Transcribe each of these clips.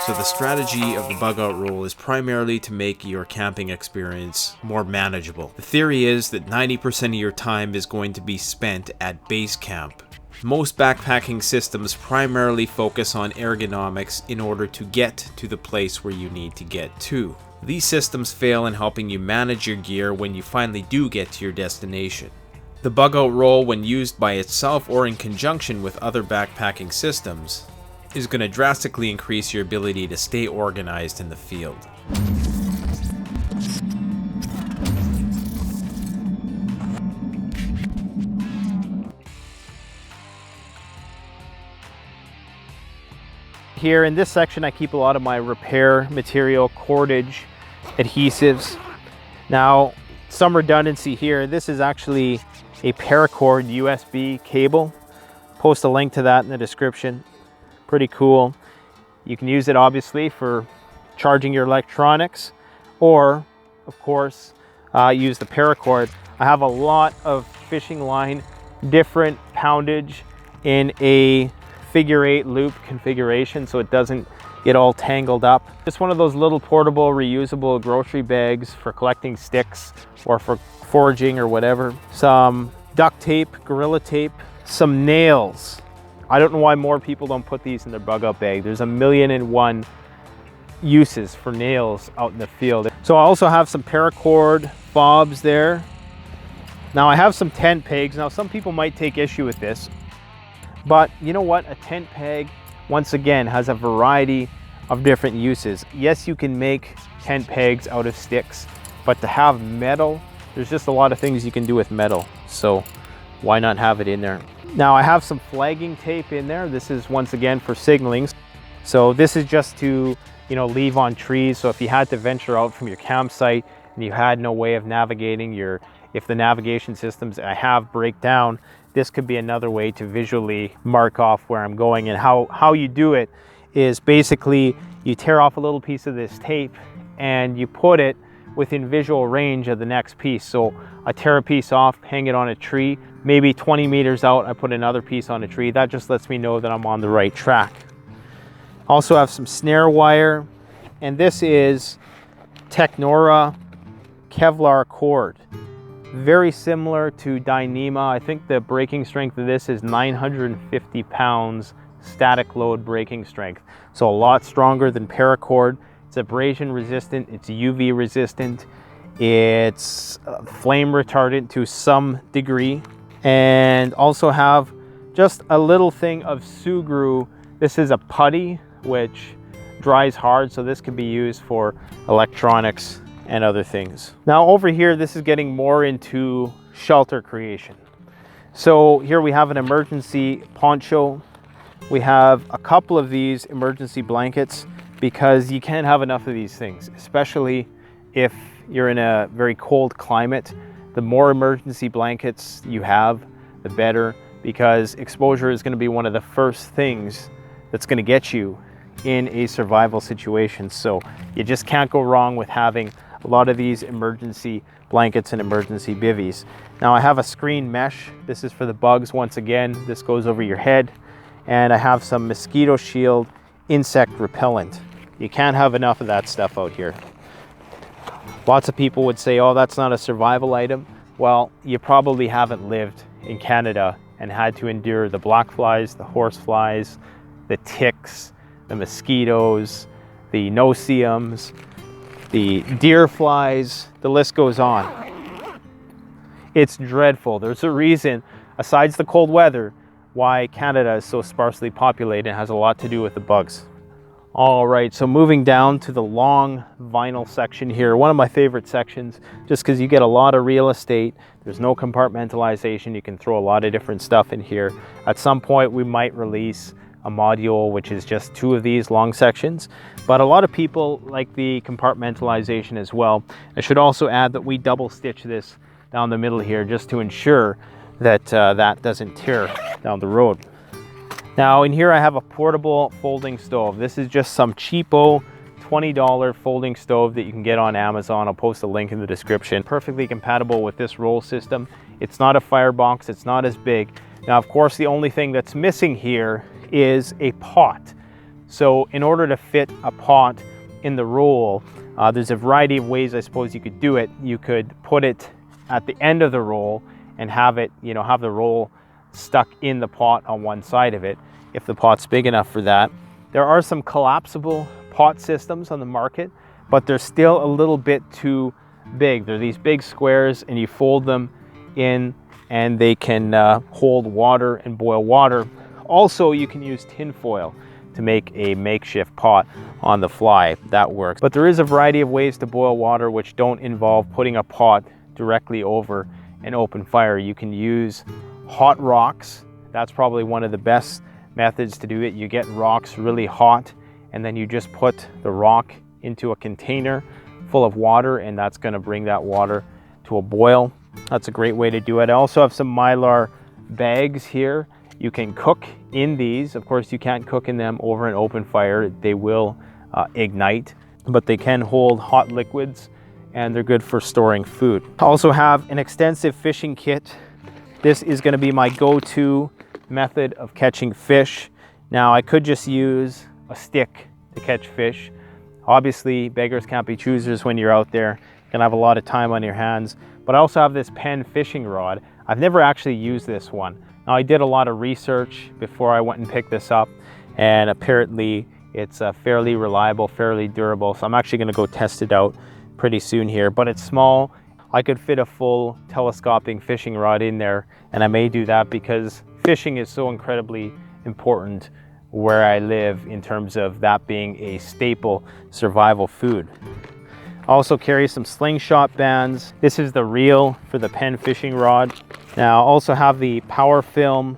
So the strategy of the bug out roll is primarily to make your camping experience more manageable. The theory is that 90% of your time is going to be spent at base camp. Most backpacking systems primarily focus on ergonomics in order to get to the place where you need to get to. These systems fail in helping you manage your gear when you finally do get to your destination. The bug out roll, when used by itself or in conjunction with other backpacking systems, is going to drastically increase your ability to stay organized in the field. Here in this section I keep a lot of my repair material, cordage, adhesives. Now, some redundancy here, this is actually a Paracord USB cable. Post a link to that in the description. Pretty cool. You can use it obviously for charging your electronics, or of course use the paracord. I have a lot of fishing line, different poundage in a figure 8 loop configuration so it doesn't get all tangled up. Just one of those little portable reusable grocery bags for collecting sticks or for foraging or whatever. Some duct tape, Gorilla Tape, some nails. I don't know why more people don't put these in their bug out bag. There's 1,000,001 uses for nails out in the field. So I also have some paracord fobs there. Now I have some tent pegs. Now some people might take issue with this, but you know what? A tent peg, once again, has a variety of different uses. Yes, you can make tent pegs out of sticks, but to have metal, there's just a lot of things you can do with metal. So why not have it in there? Now I have some flagging tape in there. This is once again for signaling. So this is just to, you know, leave on trees. So if you had to venture out from your campsite and you had no way of navigating if the navigation systems I have break down, this could be another way to visually mark off where I'm going. And how you do it is basically you tear off a little piece of this tape and you put it within visual range of the next piece. So I tear a piece off, hang it on a tree, maybe 20 meters out, I put another piece on a tree. That just lets me know that I'm on the right track. Also have some snare wire, and this is Technora Kevlar cord. Very similar to Dyneema. I think the breaking strength of this is 950 pounds static load breaking strength. So a lot stronger than paracord. It's abrasion resistant, it's UV resistant, it's flame retardant to some degree. And also have just a little thing of Sugru. This is a putty which dries hard, so this can be used for electronics and other things. Now over here, this is getting more into shelter creation. So here we have an emergency poncho. We have a couple of these emergency blankets because you can't have enough of these things, especially if you're in a very cold climate. The more emergency blankets you have, the better, because exposure is going to be one of the first things that's going to get you in a survival situation. So you just can't go wrong with having a lot of these emergency blankets and emergency bivvies. Now I have a screen mesh. This is for the bugs. Once again, this goes over your head. And I have some mosquito shield insect repellent. You can't have enough of that stuff out here. Lots of people would say, oh, that's not a survival item. Well, you probably haven't lived in Canada and had to endure the black flies, the horse flies, the ticks, the mosquitoes, the no-see-ums, the deer flies, the list goes on. It's dreadful. There's a reason, besides the cold weather, why Canada is so sparsely populated. It has a lot to do with the bugs. All right, so moving down to the long vinyl section here, one of my favorite sections, just because you get a lot of real estate. There's no compartmentalization. You can throw a lot of different stuff in here. At some point, we might release a module which is just 2 of these long sections, but a lot of people like the compartmentalization as well. I should also add that we double stitch this down the middle here just to ensure that that doesn't tear down the road. Now in here I have a portable folding stove. This is just some cheapo $20 folding stove that you can get on Amazon. I'll post a link in the description. Perfectly compatible with this roll system. It's not a firebox, it's not as big. Now of course the only thing that's missing here is a pot. So in order to fit a pot in the roll, there's a variety of ways I suppose you could do it. You could put it at the end of the roll and have it, you know, have the roll stuck in the pot on one side of it, if the pot's big enough for that. There are some collapsible pot systems on the market, but they're still a little bit too big. They're these big squares and you fold them in and they can hold water and boil water. Also, you can use tin foil to make a makeshift pot on the fly. That works. But there is a variety of ways to boil water which don't involve putting a pot directly over an open fire. You can use hot rocks. That's probably one of the best methods to do it. You get rocks really hot and then you just put the rock into a container full of water and that's going to bring that water to a boil. That's a great way to do it. I also have some Mylar bags here. You can cook in these. Of course, you can't cook in them over an open fire. They will ignite, but they can hold hot liquids and they're good for storing food. I also have an extensive fishing kit. This is going to be my go-to method of catching fish. Now, I could just use a stick to catch fish. Obviously, beggars can't be choosers when you're out there. You're gonna have a lot of time on your hands. But I also have this Penn fishing rod. I've never actually used this one. Now, I did a lot of research before I went and picked this up, and apparently it's fairly reliable, fairly durable. So I'm actually gonna go test it out pretty soon here, but it's small. I could fit a full telescoping fishing rod in there, and I may do that because fishing is so incredibly important where I live in terms of that being a staple survival food. I also carry some Slingshot Bands. This is the reel for the Penn fishing rod. Now I also have the Powerfilm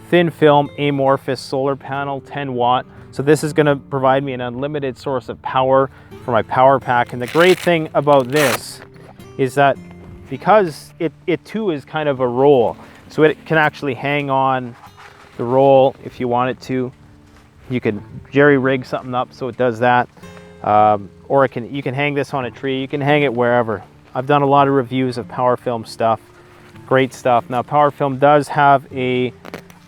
thin film amorphous solar panel, 10 watt. So this is gonna provide me an unlimited source of power for my power pack. And the great thing about this is that because it too is kind of a roll, so it can actually hang on the roll if you want it to. You can jerry rig something up so it does that, or you can hang this on a tree. You can hang it wherever. I've done a lot of reviews of Powerfilm stuff, great stuff. Now Powerfilm does have a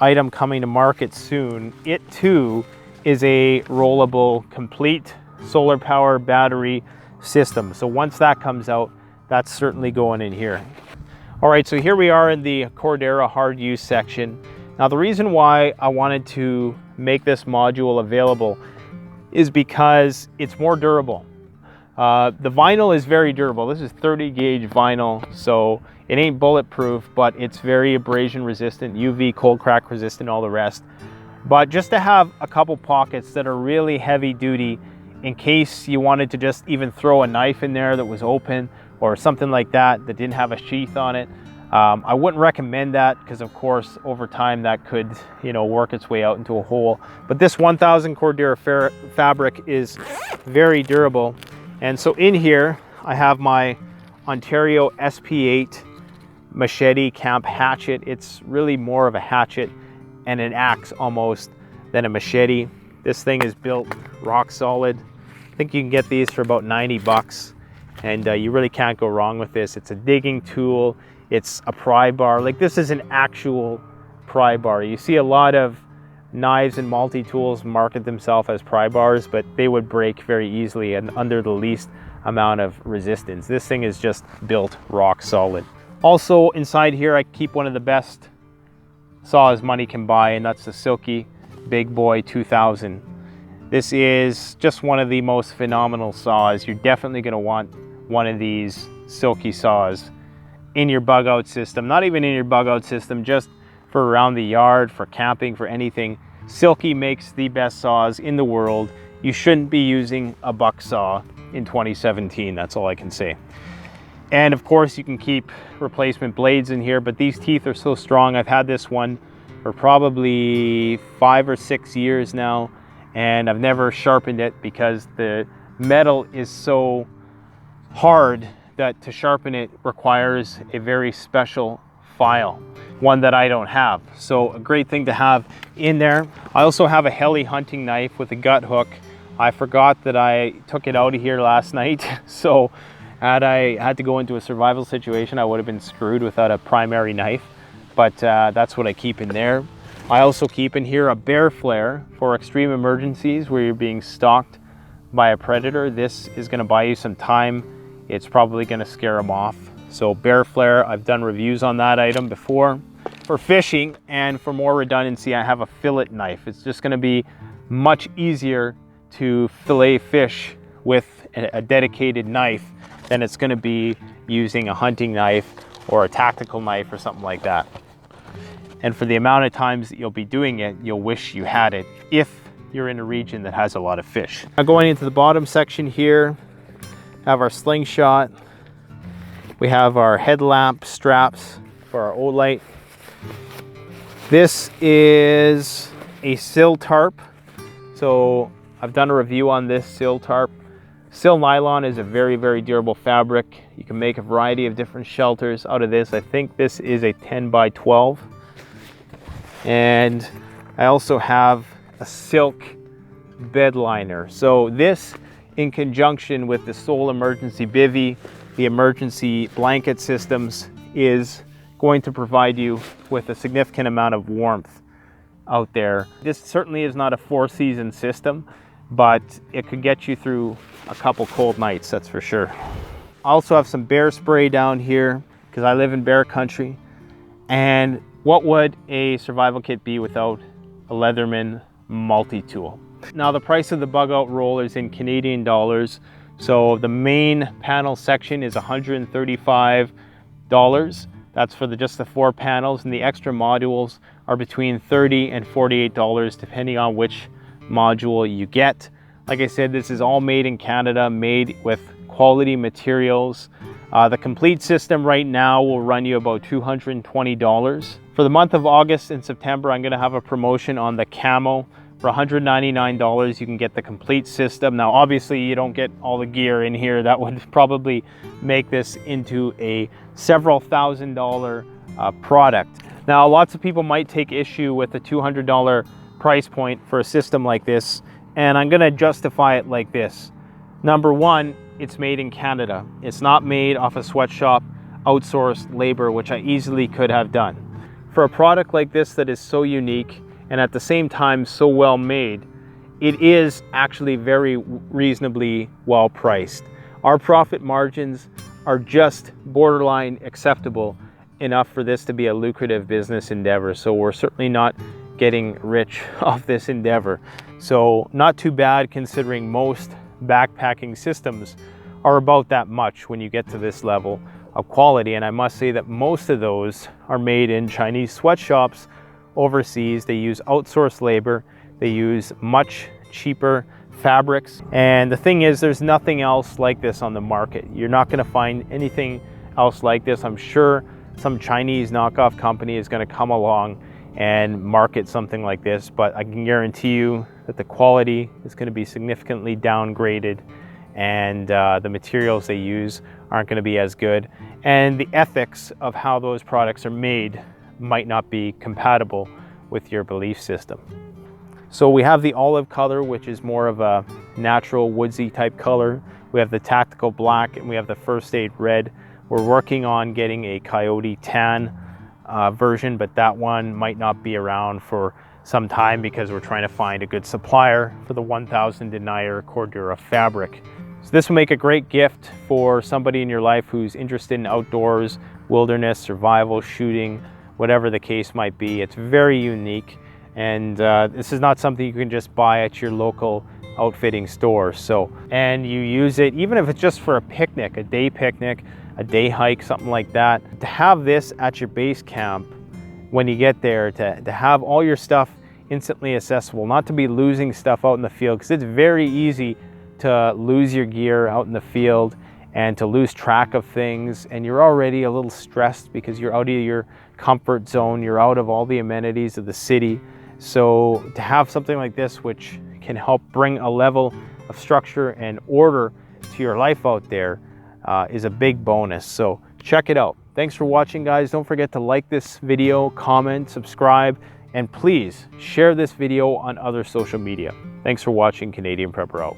item coming to market soon. It too is a rollable complete solar power battery system. So once that comes out, that's certainly going in here. All right, so here we are in the Cordera hard use section. Now the reason why I wanted to make this module available is because it's more durable. The vinyl is very durable. This is 30 gauge vinyl, so it ain't bulletproof, but it's very abrasion resistant, UV, cold crack resistant, all the rest. But just to have a couple pockets that are really heavy duty in case you wanted to just even throw a knife in there that was open or something like that that didn't have a sheath on it. I wouldn't recommend that because of course over time that could, you know, work its way out into a hole. But this 1000 Cordera fabric is very durable. And so in here I have my Ontario SP8 Machete Camp Hatchet. It's really more of a hatchet and an axe almost than a machete. This thing is built rock solid. I think you can get these for about 90 bucks and you really can't go wrong with this. It's a digging tool. It's a pry bar. Like this is an actual pry bar. You see a lot of knives and multi-tools market themselves as pry bars, but they would break very easily and under the least amount of resistance. This thing is just built rock solid. Also inside here, I keep one of the best saws money can buy, and that's the Silky Big Boy 2000. This is just one of the most phenomenal saws. You're definitely gonna want one of these Silky saws in your bug out system, not even in your bug out system, just for around the yard, for camping, for anything. Silky makes the best saws in the world. You shouldn't be using a buck saw in 2017, that's all I can say. And of course you can keep replacement blades in here, but these teeth are so strong. I've had this one for probably 5 or 6 years now, and I've never sharpened it because the metal is so hard that to sharpen it requires a very special file, one that I don't have. So a great thing to have in there. I also have a Heli hunting knife with a gut hook. I forgot that I took it out of here last night, so had I had to go into a survival situation, I would have been screwed without a primary knife, but that's what I keep in there. I also keep in here a Bearflare for extreme emergencies where you're being stalked by a predator. This is going to buy you some time. It's probably going to scare them off. So Bearflare, I've done reviews on that item before. For fishing and for more redundancy, I have a fillet knife. It's just going to be much easier to fillet fish with a dedicated knife than it's going to be using a hunting knife or a tactical knife or something like that. And for the amount of times that you'll be doing it, you'll wish you had it if you're in a region that has a lot of fish. Now going into the bottom section here, have our slingshot. We have our headlamp straps for our Olight. This is a Sill Tarp. So I've done a review on this Sill Tarp. Silnylon is a very, very durable fabric. You can make a variety of different shelters out of this. I think this is a 10 by 12. And I also have a silk bed liner. So this, in conjunction with the Sol emergency bivy, the emergency blanket systems, is going to provide you with a significant amount of warmth out there. This certainly is not a 4-season system, but it could get you through a couple cold nights, that's for sure. I also have some bear spray down here because I live in bear country. And what would a survival kit be without a Leatherman Multi-Tool? Now the price of the bug out roll is in Canadian dollars. So the main panel section is $135. That's for just the 4 panels, and the extra modules are between $30 and $48 depending on which module you get. Like I said, this is all made in Canada, made with quality materials. The complete system right now will run you about $220. For the month of August and September, I'm going to have a promotion on the camo. For $199, you can get the complete system. Now, obviously, you don't get all the gear in here. That would probably make this into a several $1,000 product. Now, lots of people might take issue with the $200 price point for a system like this, and I'm going to justify it like this. Number one, it's made in Canada. It's not made off a sweatshop, outsourced labor, which I easily could have done. For a product like this that is so unique and at the same time so well made, it is actually very reasonably well priced. Our profit margins are just borderline acceptable enough for this to be a lucrative business endeavor. So we're certainly not getting rich off this endeavor. So not too bad considering most backpacking systems are about that much when you get to this level of quality. And I must say that most of those are made in Chinese sweatshops overseas. They use outsourced labor. They use much cheaper fabrics. And the thing is, there's nothing else like this on the market. You're not going to find anything else like this. I'm sure some Chinese knockoff company is going to come along and market something like this, but I can guarantee you that the quality is going to be significantly downgraded, and the materials they use aren't going to be as good, and the ethics of how those products are made might not be compatible with your belief system. So we have the olive color, which is more of a natural woodsy type color. We have the tactical black, and we have the first aid red. We're working on getting a coyote tan version, but that one might not be around for some time because we're trying to find a good supplier for the 1000 denier Cordura fabric. So this will make a great gift for somebody in your life who's interested in outdoors, wilderness, survival, shooting, whatever the case might be. It's very unique, and this is not something you can just buy at your local outfitting store. So, and you use it even if it's just for a picnic, a day picnic, a day hike, something like that. To have this at your base camp when you get there, to have all your stuff instantly accessible, not to be losing stuff out in the field, because it's very easy to lose your gear out in the field and to lose track of things, and you're already a little stressed because you're out of your comfort zone, you're out of all the amenities of the city. So to have something like this which can help bring a level of structure and order to your life out there is a big bonus. So check it out. Thanks for watching, guys. Don't forget to like this video, comment, subscribe, and please share this video on other social media. Thanks for watching. Canadian Prepper out.